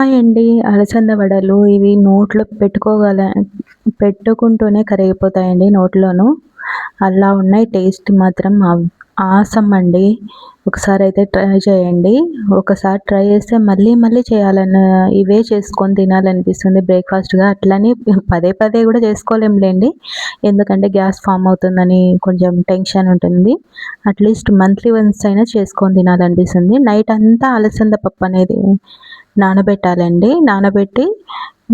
Hi అండి. అలసంద వడలు ఇవి నోట్లో పెట్టుకుంటూనే కరిగిపోతాయండి నోట్లోను. అలా ఉన్నాయి. టేస్ట్ మాత్రం ఆసమ్ అండి. ఒకసారైతే ట్రై చేయండి. ఒకసారి ట్రై చేస్తే మళ్ళీ మళ్ళీ ఇవే చేసుకొని తినాలనిపిస్తుంది బ్రేక్‌ఫాస్ట్‌గా. అట్లని పదే పదే కూడా చేసుకోలేంలేండి. ఎందుకంటే గ్యాస్ ఫార్మ్ అవుతుందని కొంచెం టెన్షన్ ఉంటుంది. అట్‌లీస్ట్ మంత్లీ వన్స్ అయినా చేసుకొని తినాలనిపిస్తుంది. నైట్ అంతా అలసంద పప్పు అనేది నానబెట్టాలండి. నానబెట్టి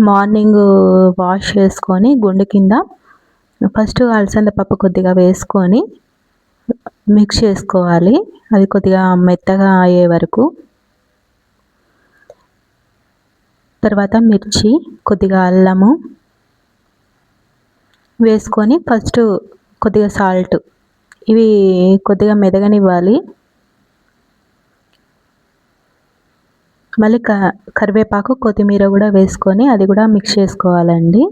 మార్నింగ్ వాష్ చేసుకొని గుండు కింద ఫస్ట్ అలసంద పప్పు కొద్దిగా వేసుకొని మిక్స్ చేసుకోవాలి. అది కొద్దిగా మెత్తగా అయ్యే వరకు. తర్వాత మిర్చి, కొద్దిగా అల్లము వేసుకొని ఫస్ట్ కొద్దిగా సాల్ట్ ఇవి కొద్దిగా మెదగనివ్వాలి. మళ్ళీ కరివేపాకు, కొత్తిమీర కూడా వేసుకొని అది కూడా మిక్స్ చేసుకోవాలండి.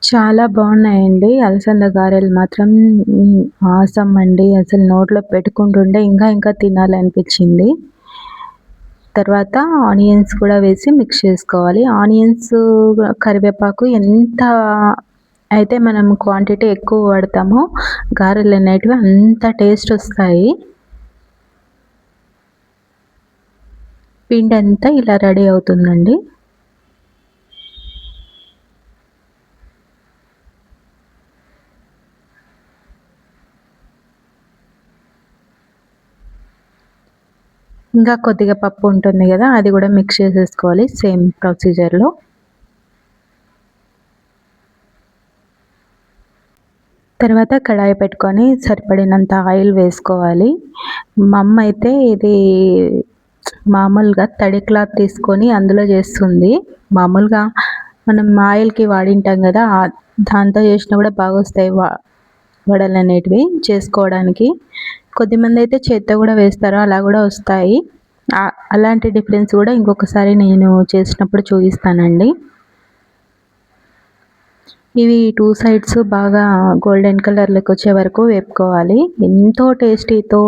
చాలా బాగున్నాయండి. అలసంద గారెలు మాత్రం ఆసమ్ అండి. అసలు నోట్లో పెట్టుకుంటుంటే ఇంకా ఇంకా తినాలనిపించింది. తర్వాత ఆనియన్స్ కూడా వేసి మిక్స్ చేసుకోవాలి. ఆనియన్స్, కరివేపాకు ఎంత అయితే మనం క్వాంటిటీ ఎక్కువ వాడతామో గారెలు అనేటివి అంత టేస్ట్ వస్తాయి. పిండి అంతా ఇలా రెడీ అవుతుందండి. ఇంకా కొద్దిగా పప్పు ఉంటుంది కదా, అది కూడా మిక్స్ చేసేసుకోవాలి సేమ్ ప్రొసీజర్లో. తర్వాత కడాయి పెట్టుకొని సరిపడినంత ఆయిల్ వేసుకోవాలి. మా అమ్మ అయితే ఇది మామూలుగా తడి క్లాత్ తీసుకొని అందులో చేస్తుంది. మామూలుగా మనం ఆయిల్కి వాడింటాం కదా, దాంతో చేసినా కూడా బాగా వస్తాయి వడలు అనేటివి చేసుకోవడానికి. కొద్దిమంది అయితే చేత్తో కూడా వేస్తారు, అలా కూడా వస్తాయి. అలాంటి డిఫరెన్స్ కూడా ఇంకొకసారి నేను చేసినప్పుడు చూపిస్తానండి. ఇవి 2 సైడ్స్ బాగా గోల్డెన్ కలర్‌లోకి వచ్చే వరకు వేపుకోవాలి. ఎంతో టేస్టీతో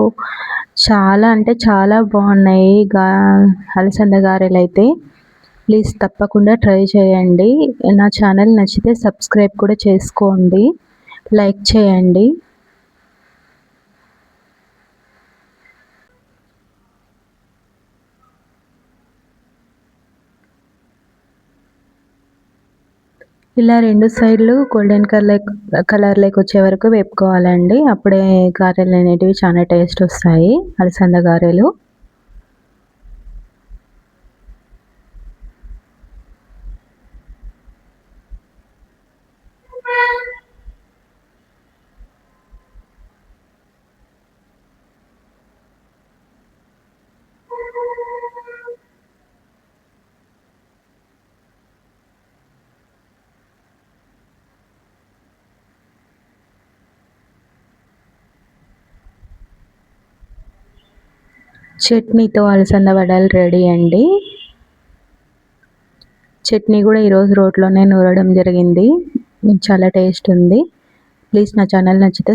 చాలా అంటే చాలా బాగున్నాయి అలసంద గారెలైతే. ప్లీజ్ తప్పకుండా ట్రై చేయండి. నా ఛానల్ నచ్చితే సబ్స్క్రైబ్ కూడా చేసుకోండి. లైక్ చేయండి. ఇలా 2 సైడ్‌లు గోల్డెన్ కలర్‌లోకి వచ్చే వరకు వేపుకోవాలండి. అప్పుడే గారెలు అనేటివి చాలా టేస్ట్ వస్తాయి, అలసంద గారెలు. చట్నీతో అలసంద వడలు రెడీ అండి. చట్నీ కూడా ఈరోజు రోట్లోనే నూరడం జరిగింది. చాలా టేస్ట్ ఉంది. ప్లీజ్ నా ఛానల్ నచ్చితే